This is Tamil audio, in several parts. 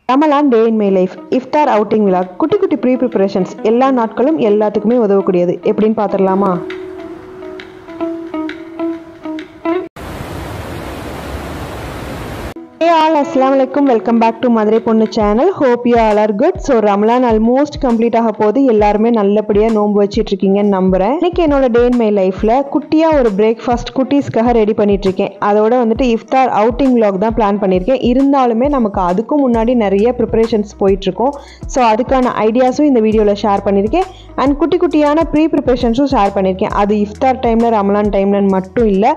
Ramadan day in my life iftar outing vlog குட்டி குட்டி ப்ரீ ப்ரிப்பரேஷன்ஸ் எல்லா நாட்களும் எல்லாத்துக்குமே உதவக்கூடியது எப்படின்னு பார்த்துடலாமா? Hey all, assalamu alaikum, welcome back to Madurai Ponnu channel. Hope you all are good. So Ramadan almost complete ஆக போகுது. எல்லாருமே நல்லபடியா நோன்பு வச்சிட்டு இருக்கீங்கன்னு நம்புறேன். இன்னைக்கு என்னோட டே இன் மை லைஃப்ல குட்டியா ஒரு பிரேக்ஃபாஸ்ட் குட்டீஸ்க்காக ரெடி பண்ணிட்டு இருக்கேன். அதோட வந்துட்டு இஃப்தார் அவுட்டிங் vlog தான் பிளான் பண்ணியிருக்கேன். இருந்தாலுமே நமக்கு அதுக்கும் முன்னாடி நிறைய ப்ரிப்பரேஷன்ஸ் போயிட்டு இருக்கோம். ஸோ அதுக்கான ஐடியாஸும் இந்த வீடியோவில் ஷேர் பண்ணியிருக்கேன். அண்ட் குட்டி குட்டியான ப்ரீ ப்ரிப்பரேஷன்ஸும் ஷேர் பண்ணியிருக்கேன். அது இஃப்தார் டைம்ல ரமலான் டைம்ல மட்டும் இல்லை,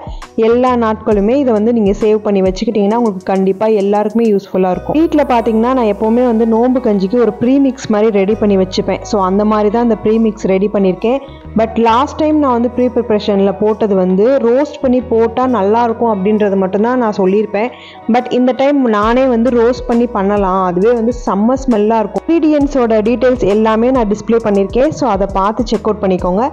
எல்லா நாட்களுமே இதை வந்து நீங்கள் சேவ் பண்ணி வச்சுக்கிட்டீங்கன்னா உங்களுக்கு கண்டிப்பாக எல்லாருக்குமே யூஸ்ஃபுல்லாக இருக்கும். வீட்டில் பார்த்தீங்கன்னா நான் எப்போவுமே வந்து நோம்பு கஞ்சிக்கு ஒரு ப்ரீ மிக்ஸ் மாதிரி ரெடி பண்ணி வச்சுப்பேன். ஸோ அந்த மாதிரி தான் அந்த ப்ரீ மிக்ஸ் ரெடி பண்ணியிருக்கேன். பட் லாஸ்ட் டைம் நான் வந்து ப்ரீ ப்ரிப்ரேஷனில் போட்டது வந்து ரோஸ்ட் பண்ணி போட்டால் நல்லாயிருக்கும் அப்படின்றது மட்டும்தான் நான் சொல்லியிருப்பேன். பட் இந்த டைம் நானே வந்து ரோஸ்ட் பண்ணி பண்ணலாம், அதுவே வந்து செம்ம ஸ்மெல்லாக இருக்கும். இன்க்ரீடியன்ஸோட டீட்டெயில்ஸ் எல்லாமே நான் டிஸ்பிளே பண்ணியிருக்கேன். ஸோ அதை பார்த்து செக் அவுட் பண்ணிக்கோங்க.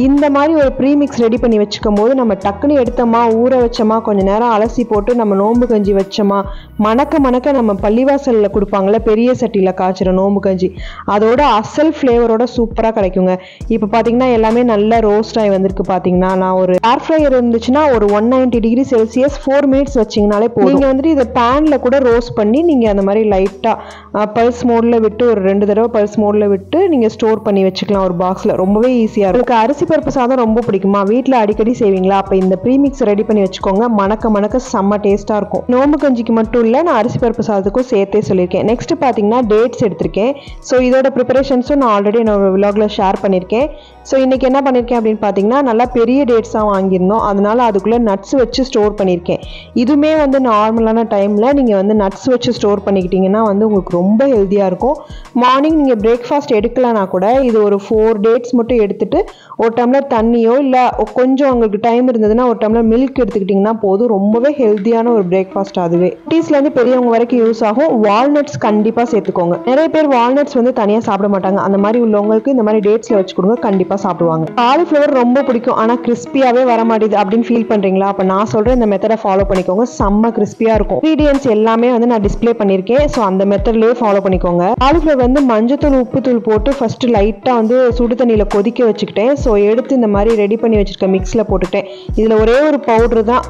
இந்த மாதிரி ஒரு ப்ரீ மிக்ஸ் ரெடி பண்ணி வச்சுக்கும் போது நம்ம டக்குன்னு எடுத்தோமா, ஊற வச்சோமா, கொஞ்சம் நேரம் அலசி போட்டு நம்ம நோம்பு கஞ்சி வச்சோமா, மணக்க மணக்க நம்ம பள்ளிவாசலில் கொடுப்பாங்கள்ல பெரிய சட்டியில் காய்ச்சிற நோம்பு கஞ்சி, அதோட அசல் ஃப்ளேவரோட சூப்பராக கிடைக்குங்க. இப்போ பார்த்தீங்கன்னா எல்லாமே நல்லா ரோஸ்ட் ஆகி வந்திருக்கு. பார்த்தீங்கன்னா நான் ஒரு ஏர் ஃப்ரையர் இருந்துச்சுன்னா ஒரு 190 டிகிரி செல்சியஸ் 4 மினிட்ஸ் வச்சிங்கனாலே போதும். நீங்கள் வந்துட்டு இதை பேனில் கூட ரோஸ்ட் பண்ணி நீங்கள் அந்த மாதிரி லைட்டாக பல்ஸ் மோடில் விட்டு ஒரு 2 தடவை பல்ஸ் மோடில் விட்டு நீங்கள் ஸ்டோர் பண்ணி வச்சுக்கலாம் ஒரு பாக்ஸில். ரொம்பவே ஈஸியாக இருக்கும். உங்களுக்கு அரிசி பருப்பு சாதம் ரொம்ப பிடிக்குமா, வீட்டில் அடிக்கடி செய்வீங்களா, அப்போ இந்த ப்ரீமிக்ஸ் ரெடி பண்ணி வச்சுக்கோங்க. மணக்க மணக்க செம்ம டேஸ்ட்டாக இருக்கும். நோம்பு கஞ்சிக்கு மட்டும் இல்லை, நான் அரிசி பருப்பு சாதத்துக்கும் சேர்த்தே சொல்லியிருக்கேன். நெக்ஸ்ட் பார்த்தீங்கன்னா டேட்ஸ் எடுத்திருக்கேன். ஸோ இதோட ப்ரிப்பரேஷன்ஸும் நான் ஆல்ரெடி என்னோட விலாகில் ஷேர் பண்ணியிருக்கேன். ஸோ இன்றைக்கி என்ன பண்ணியிருக்கேன் அப்படின்னு பார்த்தீங்கன்னா நல்லா பெரிய டேட்ஸாக வாங்கியிருந்தோம், அதனால அதுக்குள்ளே நட்ஸ் வச்சு ஸ்டோர் பண்ணியிருக்கேன். இதுவுமே வந்து நார்மலான டைமில் நீங்கள் வந்து நட்ஸ் வச்சு ஸ்டோர் பண்ணிக்கிட்டிங்கன்னா வந்து உங்களுக்கு ரொம்ப ஹெல்த்தியாக இருக்கும். மார்னிங் நீங்கள் பிரேக்ஃபாஸ்ட் எடுக்கலனா கூட இது ஒரு 4 டேட்ஸ் மட்டும் எடுத்துகிட்டு ஒரு டம்ளர் தண்ணியோ இல்லை கொஞ்சம் உங்களுக்கு டைம் இருந்ததுன்னா ஒரு டம்ளர் மில்க் எடுத்துக்கிட்டிங்கன்னா போதும். ரொம்பவே ஹெல்த்தியான ஒரு பிரேக்ஃபாஸ்ட். அதுவே டீஸ்லேருந்து பெரியவங்க வரைக்கும் யூஸ் ஆகும். வால்நட்ஸ் கண்டிப்பாக சேர்த்துக்கோங்க. நிறைய பேர் வால்நட்ஸ் வந்து தனியாக சாப்பிட மாட்டாங்க. அந்த மாதிரி உள்ளவங்களுக்கு இந்த மாதிரி டேட்ஸில் வச்சு கொடுங்க, கண்டிப்பாக சாப்பிடுவாங்க. காலிஃப்ளவர் ரொம்ப பிடிக்கும், ஆனால் கிறிஸ்பியாகவே வர மாட்டேது அப்படின்னு ஃபீல் பண்ணுறீங்களா? அப்போ நான் சொல்கிறேன் இந்த மெத்தடை ஃபாலோ பண்ணிக்கோங்க. செம்ம கிறிஸ்பியாக இருக்கும். இன்க்ரீடியன்ஸ் எல்லாமே வந்து நான் டிஸ்பிளே பண்ணியிருக்கேன். ஸோ அந்த மெத்தட்லேயே ஃபாலோ பண்ணிக்கோங்க. காலிஃப்ளவர் வந்து மஞ்சத்தூள் உப்புத்தூள் போட்டு ஃபர்ஸ்ட் லைட்டாக வந்து சுடு தண்ணியில் கொதிக்க வச்சுக்கிட்டேன். ஸோ எடுத்து இந்த மாதிரி ரெடி பண்ணி வச்சிருக்க மிக்ஸில் போட்டுக்கிட்டேன். இதில் ஒரே ஒரு பவுடர் தான்,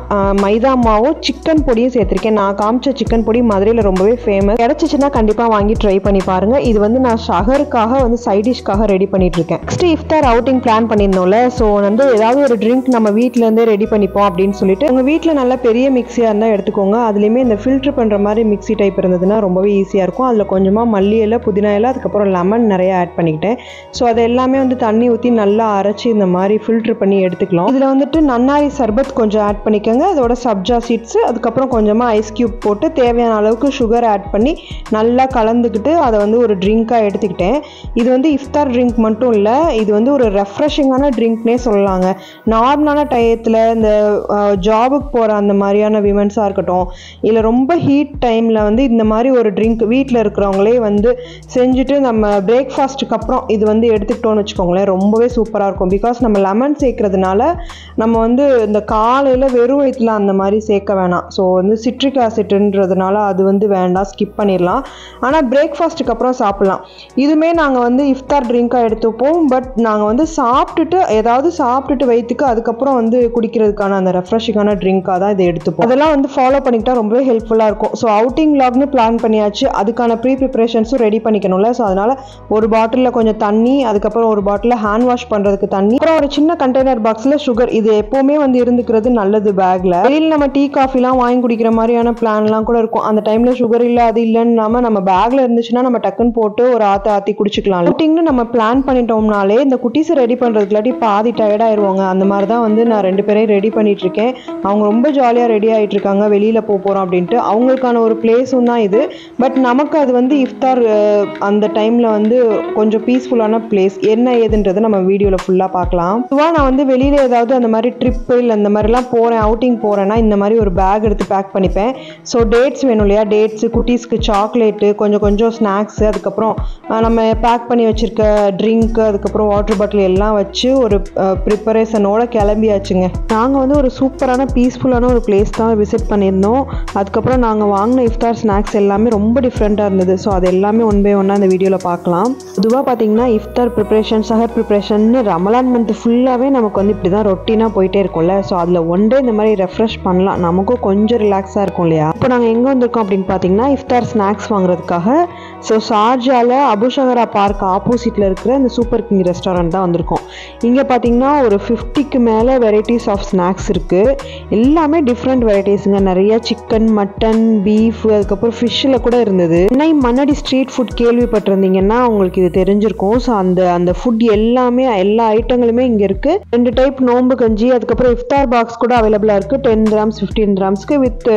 மைதா மாவும் சிக்கன் பொடியும் சேர்த்துருக்கேன். நான் காமிச்ச சிக்கன் பொடி மதுரையில் ரொம்பவே ஃபேமஸ். கிடைச்சிச்சுன்னா கண்டிப்பாக வாங்கி ட்ரை பண்ணி பாருங்கள். இது வந்து நான் ஷஹருக்காக வந்து சைட் டிஷ்காக ரெடி பண்ணிட்டு இருக்கேன். நெக்ஸ்ட் இஃப்தார் அவுட்டிங் பிளான் பண்ணியிருந்தோம்ல, ஸோ வந்து ஏதாவது ஒரு ட்ரிங்க் நம்ம வீட்டிலேருந்தே ரெடி பண்ணிப்போம் அப்படின்னு சொல்லிட்டு உங்கள் வீட்டில் நல்ல பெரிய மிக்ஸியாக இருந்தால் எடுத்துக்கோங்க. அதுலேயுமே இந்த ஃபில்டர் பண்ணுற மாதிரி மிக்ஸி டைப் இருந்ததுன்னா ரொம்பவே ஈஸியாக இருக்கும். அதில் கொஞ்சமாக மல்லி இலை, புதினா இலை, அதுக்கப்புறம் லெமன் நிறைய ஆட் பண்ணிக்கிட்டேன். ஸோ அது எல்லாமே வந்து தண்ணி ஊற்றி நல்லா அரைச்சி இந்த மாதிரி ஃபில்டர் பண்ணி எடுத்துக்கலாம். இதில் வந்துட்டு நன்னாரி சர்பத் கொஞ்சம் ஆட் பண்ணிக்கோங்க, அதோட சப்ஜா சீட்ஸ், அதுக்கப்புறம் கொஞ்சமாக ஐஸ் கியூப் போட்டு தேவையான அளவுக்கு சுகர் ஆட் பண்ணி நல்லா கலந்துக்கிட்டு அதை வந்து ஒரு ட்ரிங்காக எடுத்துக்கிட்டேன். இது வந்து இஃப்தார் ட்ரிங்க் மட்டும் இல்லை, இது வந்து ஒரு ரெஃப்ரெஷிங்கான ட்ரிங்க்னே சொல்லலாங்க. நார்மலான டயத்தில் இந்த ஜாபுக்கு போகிற அந்த மாதிரியான விமன்ஸாக இருக்கட்டும், இல்லை ரொம்ப ஹீட் டைமில் வந்து இந்த மாதிரி ஒரு ட்ரிங்க் வீட்டில் இருக்கிறவங்களே வந்து செஞ்சுட்டு நம்ம பிரேக்ஃபாஸ்ட்டுக்கு அப்புறம் இது வந்து எடுத்துக்கிட்டோன்னு வச்சுக்கோங்களேன், ரொம்பவே சூப்பராக இருக்கும். பிகாஸ் நம்ம லெமன் சேர்க்கறதுனால நம்ம வந்து இந்த காலையில் வெறும் வயிற்றுல அந்த மாதிரி சேர்க்க வேணாம். ஸோ வந்து சிட்ரிக் ஆசிட்ன்றதுனால அது வந்து வேண்டாம், ஸ்கிப் பண்ணிடலாம். ஆனால் பிரேக்ஃபாஸ்ட்டுக்கு அப்புறம் சாப்பிட்லாம். இதுவுமே நாங்கள் வந்து இஃப்தார் ட்ரிங்காக எடுத்துப்போம். பட் நாங்கள் வந்து சாப்பிட்டுட்டு ஏதாவது சாப்பிட்டுட்டு வயிற்றுக்கு அதுக்கப்புறம் வந்து குடிக்கிறதுக்கான அந்த ரெஃப்ரெஷிங்கான ட்ரிங்காக தான் இதை எடுத்துப்போம். அதெல்லாம் வந்து ஃபாலோ பண்ணிக்கிட்டா ரொம்பவே ஹெல்ப்ஃபுல்லாக இருக்கும். ஸோ அவுட்டிங் vlogனு பிளான் பண்ணியாச்சு, அதுக்கான ப்ரீ ப்ரிப்பரேஷன்ஸும் ரெடி பண்ணிக்கணும்ல. ஸோ அதனால் ஒரு பாட்டிலில் கொஞ்சம் தண்ணி, அதுக்கப்புறம் ஒரு பாட்டிலில் ஹேண்ட் வாஷ் பண்ணுறதுக்கு தண்ணி, அப்புறம் ஒரு சின்ன கண்டெய்னர் பாக்ஸில் சுகர். இது எப்போவுமே வந்து இருந்துக்கிறது நல்லது பேக்கில். வெளியில் நம்ம டீ காஃபிலாம் வாங்கி குடிக்கிற மாதிரியான பிளான்லாம் கூட இருக்கும். அந்த டைமில் சுகர் இல்லை அது இல்லைன்னு நம்ம பேக்கில் இருந்துச்சுன்னா நம்ம டக்குன்னு போட்டு ஒரு ஆற்றி குடிச்சிக்கலாம். அவுட்டிங்னு நம்ம பிளான் பண்ணிட்டோம்னாலே இந்த குட்டீஸை ரெடி பண்ணுறதுக்குலாட்டி பாதி டயர்டாயிருவாங்க. அந்த மாதிரி தான் வந்து நான் 2 பேரையும் ரெடி பண்ணிட்டு இருக்கேன். அவங்க ரொம்ப ஜாலியாக ரெடி ஆகிட்டு இருக்காங்க, வெளியில் போகிறோம் அப்படின்ட்டு. அவங்களுக்கான ஒரு பிளேஸும் தான் இது. பட் நமக்கு அது வந்து இஃப்தார் அந்த டைமில் வந்து கொஞ்சம் பீஸ்ஃபுல்லான பிளேஸ். என்ன ஏதுன்றதை நம்ம வீடியோவில் ஃபுல்லாக ஃபுல்லாக பார்க்கலாம். இதுவாக நான் வந்து வெளியில் ஏதாவது அந்த மாதிரி ட்ரிப்பு இல்லை அந்த மாதிரிலாம் போகிறேன், அவுட்டிங் போகிறேன்னா இந்த மாதிரி ஒரு பேக் எடுத்து பேக் பண்ணிப்பேன். ஸோ டேட்ஸ் வேணும் இல்லையா, டேட்ஸு, குட்டீஸ்க்கு சாக்லேட்டு, கொஞ்சம் ஸ்நாக்ஸு, அதுக்கப்புறம் நம்ம பேக் பண்ணி வச்சுருக்க ட்ரிங்க்கு, அதுக்கப்புறம் வாட்டர் பாட்டில் எல்லாம் வச்சு ஒரு ப்ரிப்பரேஷனோட கிளம்பியாச்சுங்க. நாங்கள் வந்து ஒரு சூப்பரான பீஸ்ஃபுல்லான ஒரு பிளேஸ் தான் விசிட் பண்ணியிருந்தோம். அதுக்கப்புறம் நாங்கள் வாங்கின இஃப்தார் ஸ்நாக்ஸ் எல்லாமே ரொம்ப டிஃப்ரெண்ட்டாக இருந்தது. ஸோ அது எல்லாமே ஒன் பை ஒன்னாக இந்த வீடியோவில் பார்க்கலாம். பொதுவாக பார்த்தீங்கன்னா இஃப்தார் ப்ரிப்ரேஷன், சஹர் ப்ரிப்ரேஷன் ரமலான் மந்த் ஃபுல்லாகவே நமக்கு வந்து இப்படி தான் ரொட்டீனாக போயிட்டே இருக்கும்ல. ஸோ அதில் ஒன் டே இந்த மாதிரி ரெஃப்ரெஷ் பண்ணலாம், நமக்கும் கொஞ்சம் ரிலாக்ஸாக இருக்கும் இல்லையா. இப்போ நாங்கள் எங்கே வந்திருக்கோம் அப்படின்னு பார்த்தீங்கன்னா இஃப்தார் ஸ்நாக்ஸ் வாங்குறதுக்காக. ஸோ ஷார்ஜாவில் அபுஷகரா பார்க் ஆப்போசிட்டில் இருக்கிற இந்த சூப்பர் கிங் ரெஸ்டாரண்ட் தான் வந்திருக்கோம். இங்கே பார்த்தீங்கன்னா ஒரு 50க்கு மேலே வெரைட்டிஸ் ஆஃப் ஸ்நாக்ஸ் இருக்குது. எல்லாமே டிஃப்ரெண்ட் வெரைட்டிஸுங்க. நிறைய சிக்கன், மட்டன், பீஃப், அதுக்கப்புறம் ஃபிஷ்ஷில் கூட இருந்தது. சென்னை மண்ணடி ஸ்ட்ரீட் ஃபுட் கேள்விப்பட்டிருந்தீங்கன்னா உங்களுக்கு இது தெரிஞ்சிருக்கும். ஸோ அந்த ஃபுட் எல்லாமே, எல்லா ஐட்டங்களுமே இங்கே இருக்குது. 2 டைப் நோம்பு கஞ்சி, அதுக்கப்புறம் இஃப்தார் பாக்ஸ் கூட அவைலபிளாக இருக்குது. 10 dirhams 15 dirhamsக்கு வித்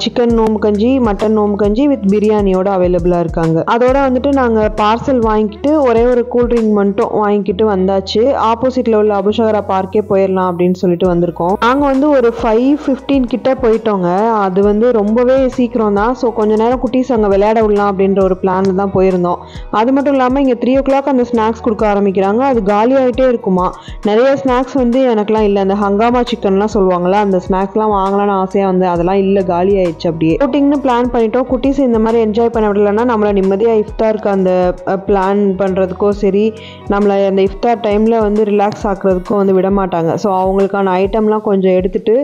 சிக்கன் நோம்பு கஞ்சி, மட்டன் நோம்பு கஞ்சி வித் பிரியாணியோட அவைலபிளாக இருக்காங்க. அதோட வந்துட்டு நாங்கள் பார்சல் வாங்கிக்கிட்டு ஒரே ஒரு கூல்ட்ரிங்க் மட்டும் வாங்கிக்கிட்டு வந்தாச்சு. ஆப்போசிட்டில் உள்ள அபுஷகரா பார்க்கே போயிடலாம் அப்படின்னு சொல்லிட்டு வந்திருக்கோம். நாங்கள் வந்து ஒரு 5:15 கிட்ட போயிட்டோங்க. அது வந்து ரொம்பவே சீக்கிரம் தான். ஸோ கொஞ்ச நேரம் குட்டீஸ் அங்கே விளையாட விடலாம் அப்படின்ற ஒரு பிளான் தான் போயிருந்தோம். அது மட்டும் இல்லாமல் இங்கே 3 o'clock அந்த ஸ்நாக்ஸ் கொடுக்க ஆரம்பிக்கிறாங்க. அது காலியாகிட்டே இருக்குமா. நிறைய ஸ்நாக்ஸ் வந்து எனக்குலாம் இல்லை, அந்த ஹங்காமா சிக்கன்லாம் சொல்லுவாங்களா, அந்த ஸ்நாக்ஸ்லாம் வாங்கலாம்னு ஆசையாக வந்து அதெல்லாம் இல்லை, காலி ஆயிடுச்சு. அப்படியே அவுட்டிங்னு பிளான் பண்ணிட்டோம். குட்டீஸ் இந்த மாதிரி என்ஜாய் பண்ண விடலன்னா நம்மளை நிம்மதியாக இஃப்தாருக்கு அந்த பிளான் பண்ணுறதுக்கோ சரி, நம்மளை அந்த இஃப்தார் டைமில் வந்து ரிலாக்ஸ் ஆக்குறதுக்கும் வந்து விட மாட்டாங்க. ஸோ அவங்களுக்கான ஐட்டம்லாம் கொஞ்சம் எடுத்துகிட்டு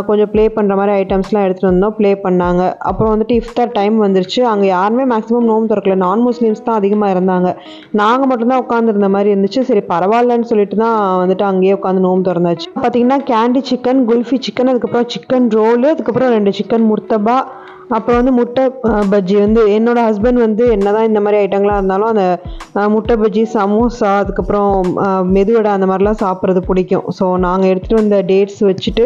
கொஞ்சம் ப்ளே பண்ணுற மாதிரி ஐட்டம்ஸ்லாம் எடுத்துகிட்டு வந்தோம், ப்ளே பண்ணாங்க. அப்புறம் வந்துட்டு இஃப்தார் டைம் வந்துருச்சு. அங்கே யாருமே மேக்ஸிமம் நோம்பு திறக்கல, நான் முஸ்லீம்ஸ் தான் அதிகமாக இருந்தாங்க. நாங்கள் மட்டும்தான் உட்காந்துருந்த மாதிரி இருந்துச்சு. சரி பரவாயில்லன்னு சொல்லிட்டு தான் வந்துட்டு அங்கேயே உட்காந்து நோம்பு திறந்தாச்சு. பார்த்தீங்கன்னா கேண்டி சிக்கன், குல்ஃபி சிக்கன், அதுக்கப்புறம் சிக்கன் ரோலு, அதுக்கப்புறம் 2 சிக்கன் முர்த்தபா, அப்புறம் வந்து முட்டை பஜ்ஜி. வந்து என்னோட ஹஸ்பண்ட் வந்து என்னதான் இந்த மாதிரி ஐட்டங்களாக இருந்தாலும் அந்த முட்டை பஜ்ஜி, சமோசா, அதுக்கப்புறம் மெதுவடை அந்த மாதிரிலாம் சாப்பிட்றது பிடிக்கும். ஸோ நாங்கள் எடுத்துகிட்டு வந்த டேட்ஸ் வச்சுட்டு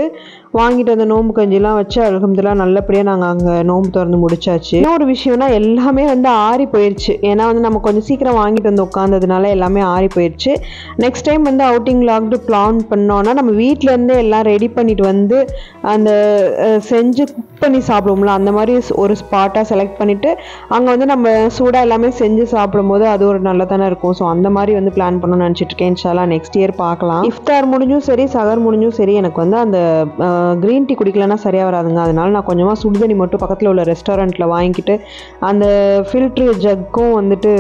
வாங்கிட்டு அந்த நோம்பு கஞ்சிலாம் வச்சு அல்ஹம்துலில்லாஹ் நல்லபடியாக நாங்கள் அங்கே நோம்பு திறந்து முடிச்சாச்சு. இன்னொரு விஷயம்னா எல்லாமே வந்து ஆறி போயிடுச்சு. ஏன்னா வந்து நம்ம கொஞ்சம் சீக்கிரம் வாங்கிட்டு வந்து உட்காந்ததுனால எல்லாமே ஆறி போயிடுச்சு. நெக்ஸ்ட் டைம் வந்து அவுட்டிங் லாக்டு பிளான் பண்ணோன்னா நம்ம வீட்டிலேருந்தே எல்லாம் ரெடி பண்ணிட்டு வந்து அந்த செஞ்சு குக் பண்ணி சாப்பிடுவோம்ல, அந்த மாதிரி ஒரு ஸ்பாட்டாக செலக்ட் பண்ணிவிட்டு அங்கே வந்து நம்ம சூடாக எல்லாமே செஞ்சு சாப்பிடும்போது அது ஒரு நல்லா தானே இருக்கும். ஸோ அந்த மாதிரி வந்து பிளான் பண்ணணும்னு நினச்சிட்டு இருக்கேன். இன்ஷால்லா நெக்ஸ்ட் இயர் பார்க்கலாம். இஃப்தார் முடிஞ்சும் சரி, சஹர் முடிஞ்சும் சரி, எனக்கு வந்து அந்த க்ரீன் டீ குடிக்கலன்னா சரியாக வராதுங்க. அதனால நான் கொஞ்சமாக சுடுதண்ணி மட்டும் பக்கத்தில் உள்ள ரெஸ்டாரண்ட்டில் வாங்கிக்கிட்டு அந்த ஃபில்ட்ரு ஜக்கும் வந்துட்டு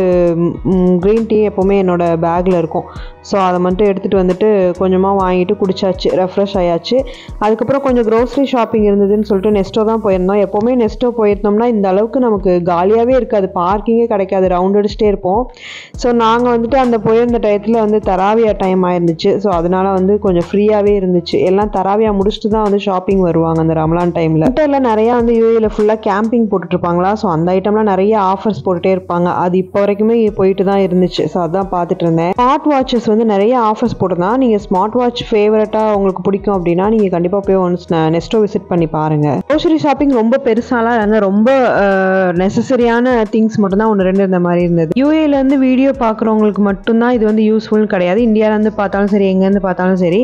க்ரீன் டீ எப்போவுமே என்னோடய பேக்கில் இருக்கும். ஸோ அதை மட்டும் எடுத்துகிட்டு வந்துட்டு கொஞ்சமாக வாங்கிட்டு குடிச்சாச்சு, ரெஃப்ரெஷ் ஆயாச்சு. அதுக்கப்புறம் கொஞ்சம் க்ரோசரி ஷாப்பிங் இருந்ததுன்னு சொல்லிட்டு நெஸ்டோ தான் போயிருந்தோம். எப்போவுமே நெஸ்டோ போயிருந்தோம்னா இந்த அளவுக்கு நமக்கு காலியாகவே இருக்காது, பார்க்கிங்கே கிடைக்காது, ரவுண்ட் அடிச்சுட்டே இருப்போம். ஸோ நாங்கள் வந்துட்டு அந்த போயிருந்த டயத்தில் வந்து தராவியா டைம் ஆயிருந்துச்சு. ஸோ அதனால வந்து கொஞ்சம் ஃப்ரீயாகவே இருந்துச்சு. எல்லாம் தராவியா முடிச்சுட்டு தான் வந்து ஷாப்பிங் வருவாங்க அந்த ரமலான் டைமில். விண்டரில் நிறையா வந்து யூஏல ஃபுல்லாக கேம்பிங் போட்டுட்ருப்பாங்களா. ஸோ அந்த ஐட்டம்லாம் நிறைய ஆஃபர்ஸ் போட்டுகிட்டே இருப்பாங்க. அது இப்போ வரைக்குமே போயிட்டு தான் இருந்துச்சு. ஸோ அதான் பார்த்துட்டு இருந்தேன். ஸ்மார்ட் வாட்சஸ் வந்து நிறைய ஆஃபர்ஸ் போட்டுருந்தான். நீங்கள் ஸ்மார்ட் வாட்ச் ஃபேவரட்டாக உங்களுக்கு பிடிக்கும் அப்படின்னா நீங்கள் கண்டிப்பாக போய் ஒன்ஸ் நெஸ்டோ விசிட் பண்ணி பாருங்கள். க்ரோசரி ஷாப்பிங் ரொம்ப பெருசாலாம் இருந்தால் ரொம்ப நெசசரியான திங்ஸ் மட்டும்தான் 1-2 இருந்த மாதிரி இருந்தது. யூஏலேருந்து வீடியோ பார்க்குறவங்களுக்கு மட்டும்தான் இது வந்து யூஸ்ஃபுல் கிடையாது. இந்தியாவிலேருந்து பார்த்தாலும் சரி, எங்கேருந்து பார்த்தாலும் சரி,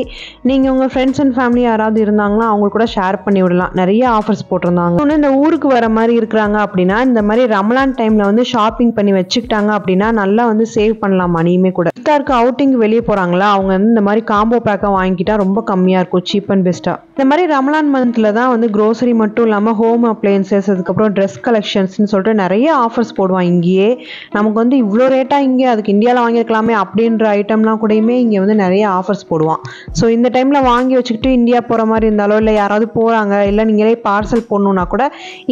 நீங்கள் உங்கள் ஃப்ரெண்ட்ஸ் அண்ட் ஃபேமிலி யாராவது இருந்தாங்கன்னா அவங்களுக்கு கூட ஷேர் பண்ணி விடலாம். நிறைய ஆஃபர்ஸ் போட்டிருந்தாங்க. ஒன்று இந்த ஊருக்கு வர மாதிரி இருக்கிறாங்க அப்படின்னா இந்த மாதிரி ரமலான் டைமில் வந்து ஷாப்பிங் பண்ணி வச்சுக்கிட்டாங்க அப்படின்னா நல்லா வந்து சேவ் பண்ணலாம் மணியுமே கூட. இஃப்தாருக்கு அவுட்டிங் வெளியே போகிறாங்களா, அவங்க வந்து இந்த மாதிரி காம்போ பேக்காக வாங்கிக்கிட்டா ரொம்ப கம்மியாக இருக்கும், சீப் அண்ட் பெஸ்ட்டாக. இந்த மாதிரி ரமலான் மந்தில் தான் வந்து க்ரோசரி மட்டும் இல்லாமல் ஹோம் அப்ளையன்சஸ், அதுக்கப்புறம் ட்ரெஸ் கலெக்ஷன்ஸ்னு சொல்லிட்டு நிறைய ஆஃபர்ஸ் போடுவான். இங்கேயே நமக்கு வந்து இவ்வளோ ரேட்டாக இங்கே அதுக்கு இந்தியாவில் வாங்கியிருக்கலாமே அப்படின்ற ஐட்டம்லாம் கூடயுமே இங்கே வந்து நிறைய ஆஃபர்ஸ் போடுவான். ஸோ இந்த டைமில் வாங்கி வச்சுக்கிட்டு இந்தியா போகிற மாதிரி இருந்தாலோ, இல்லை யாராவது போகிறாங்க, இல்லை நீங்களே பார்சல் போடணுன்னா கூட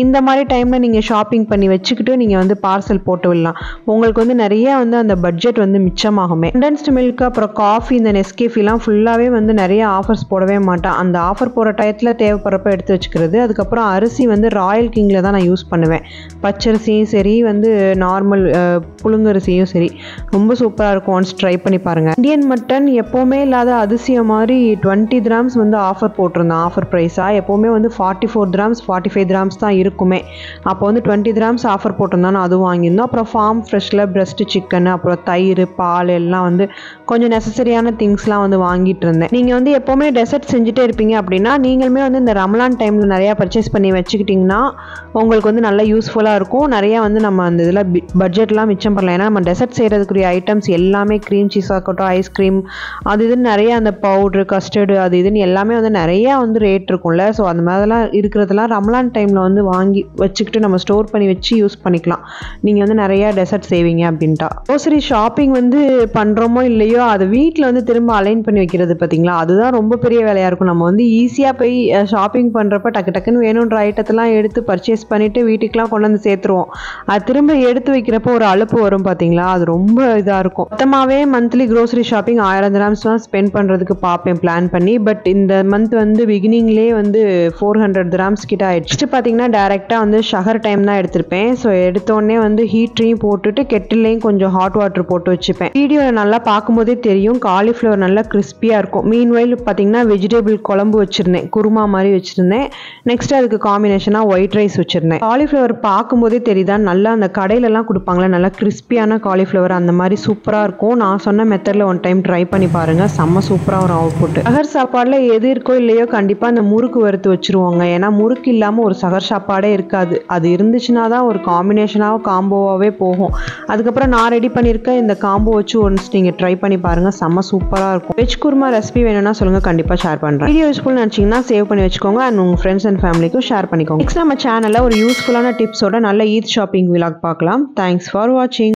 இந்த மாதிரி டைமில் நீங்கள் ஷாப்பிங் பண்ணி வச்சுக்கிட்டு நீங்கள் வந்து பார்சல் போட்டு விடலாம். உங்களுக்கு வந்து நிறைய வந்து அந்த பட்ஜெட் வந்து மிச்சமாகுமே. கண்டென்ஸ்டு மில்க், அப்புறம் காஃபி, இந்த நெஸ்கேஃபிலாம் ஃபுல்லாகவே வந்து நிறைய ஆஃபர்ஸ் போடவே மாட்டான். அந்த ஆஃபர் போகிற டயத்தில் தேவைப்படுறப்ப எடுத்து வச்சுக்கிறது. அதுக்கப்புறம் அரிசி வந்து ராயல் கிங்கில் தான் நான் யூஸ் பண்ணுவேன். பச்சரிசியும் சரி, வந்து நார்மல் புழுங்கரிசியும் சரி, ரொம்ப சூப்பராக இருக்கும். ஒன்ஸ் ட்ரை பண்ணி பாருங்கள். இந்தியன் மட்டன் எப்போவுமே இல்லாத அதிசயம் மாதிரி 20 dirhams வந்து ஆஃபர் போட்டிருந்தான். பண்ணிக்கலாம் ஆஃபர் ப்ரைஸாக. எப்போவுமே வந்து 44 dirhams 45 dirhams தான் இருக்குமே. அப்போ வந்து 20 dirhams ஆஃபர் போட்டிருந்தோம், அதுவும் வாங்கியிருந்தோம். அப்புறம் ஃபார்ம் ஃப்ரெஷ்ஷில் பிரஸ்ட் சிக்கன், அப்புறம் தயிர், பால் எல்லாம் வந்து கொஞ்சம் நெசசரியான திங்ஸ்லாம் வந்து வாங்கிட்டு இருந்தேன். நீங்கள் வந்து எப்போவுமே டெசர்ட் செஞ்சுட்டே இருப்பீங்க அப்படின்னா நீங்களுமே வந்து இந்த ரமலான் டைமில் நிறையா பர்ச்சேஸ் பண்ணி வச்சுக்கிட்டிங்கன்னா உங்களுக்கு வந்து நல்லா யூஸ்ஃபுல்லாக இருக்கும். நிறையா வந்து நம்ம அந்த இதில் பட்ஜெட்லாம் மிச்சம் பண்ணலாம். ஏன்னா நம்ம டெசர்ட் செய்கிறதுக்குரிய ஐட்டம்ஸ் எல்லாமே க்ரீம் சீஸாக இருக்கட்டும், ஐஸ்கிரீம், அது இதுன்னு நிறைய அந்த பவுட்ரு, கஸ்டர்டு, அது இதுன்னு எல்லாமே வந்து நிறையா வந்து ரேட் இருக்கும்ல. ஸோ அந்த மாதிரிலாம் இருக்கிறதெல்லாம் ரமலான் டைமில் வந்து வாங்கி வச்சுக்கிட்டு நம்ம ஸ்டோர் பண்ணி வச்சு யூஸ் பண்ணிக்கலாம். நீங்கள் வந்து நிறையா டெசர்ட் செய்வீங்க அப்படின்ட்டா. க்ரோசரி ஷாப்பிங் வந்து பண்ணுறோமோ இல்லையோ அதை வீட்டில் வந்து திரும்ப அலைன் பண்ணி வைக்கிறது பார்த்தீங்களா, அதுதான் ரொம்ப பெரிய வேலையாக இருக்கும். நம்ம வந்து ஈஸியாக போய் ஷாப்பிங் பண்ணுறப்ப டக்குன்னு வேணுன்ற ஐட்டத்தெல்லாம் எடுத்து பர்ச்சேஸ் பண்ணிவிட்டு வீட்டுக்கெலாம் கொண்டு வந்து சேர்த்துருவோம். அது திரும்ப எடுத்து வைக்கிறப்போ ஒரு அலுப்பு வரும் பார்த்தீங்களா, அது ரொம்ப இதாக இருக்கும். மொத்தமாகவே மந்த்லி க்ரோசரி ஷாப்பிங் 1000 dirhams தான் ஸ்பெண்ட் பண்ணுறதுக்கு பார்ப்பேன் பிளான் பண்ணி. பட் இந்த மந்த் வந்து பிகினிங்லேயே வந்து 400 dirhams கிட்ட ஆயிடுச்சு. நெக்ஸ்ட் பார்த்தீங்கன்னா டேரெக்டாக வந்து ஷஹர் டைம் தான் எடுத்திருப்பேன். ஸோ எடுத்தோடனே வந்து ஹீட்ரையும் போட்டுட்டு கெட்டிலையும் கொஞ்சம் ஹாட் வாட்டர் போட்டு வச்சுப்பேன். வீடியோவில் நல்லா பார்க்கும்போதே தெரியும் காலிஃப்ளவர் நல்லா கிறிஸ்பியாக இருக்கும். மீன்வைல் பார்த்தீங்கன்னா வெஜிடபிள் குழம்பு வச்சுருந்தேன், குருமா மாதிரி வச்சுருந்தேன். நெக்ஸ்ட் அதுக்கு காம்பினேஷனாக ஒயிட் ரைஸ் வச்சுருந்தேன். காலிஃப்ளவர் பார்க்கும்போதே தெரியுதா, நல்லா அந்த கடையிலலாம் கொடுப்பாங்களே நல்லா கிறிஸ்பியான காலிஃப்ளவர், அந்த மாதிரி சூப்பராக இருக்கும். நான் சொன்ன மெத்தடில் ஒன் டைம் ட்ரை பண்ணி பாருங்கள், செம்ம சூப்பராக ஒரு அவுட்புட். சஹர் சாப்பாடில் எது இருக்கோ இல்லையோ கண்டிப்பாக அந்த முறுக்கு வறுத்து வச்சுருவாங்க. ஏன்னா முறுக்கு இல்லாமல் ஒரு சஹர் சாப்பாடே இருக்காது. அது இருந்துச்சுன்னா தான் ஒரு காம்பினேஷனாக காம்போவாகவே போகும். அதுக்கப்புறம் நான் ரெடி பண்ணியிருக்க இந்த காம்போ வச்சு ஒன்ஸ் நீங்கள் ட்ரை பண்ணி பாருங்கள், செம்ம சூப்பராக இருக்கும். வெஜ் குருமா ரெசிபி வேணும்னா சொல்லுங்கள், கண்டிப்பாக ஷேர் பண்ணுறேன். வீடியோ யூஸ்ஃபுல் நினச்சிங்கன்னா சேவ் பண்ணி வச்சுக்கோங்க அண்ட் உங்கள் ஃப்ரெண்ட்ஸ் அண்ட் ஃபேமிலிக்கும் ஷேர் பண்ணிக்கோங்க. நெக்ஸ்ட் நம்ம சேனலில் ஒரு யூஸ்ஃபுல்லான டிப்ஸோட நல்ல ஈத் ஷாப்பிங் விலாக் பார்க்கலாம். தேங்க்ஸ் ஃபார் வாட்சிங்.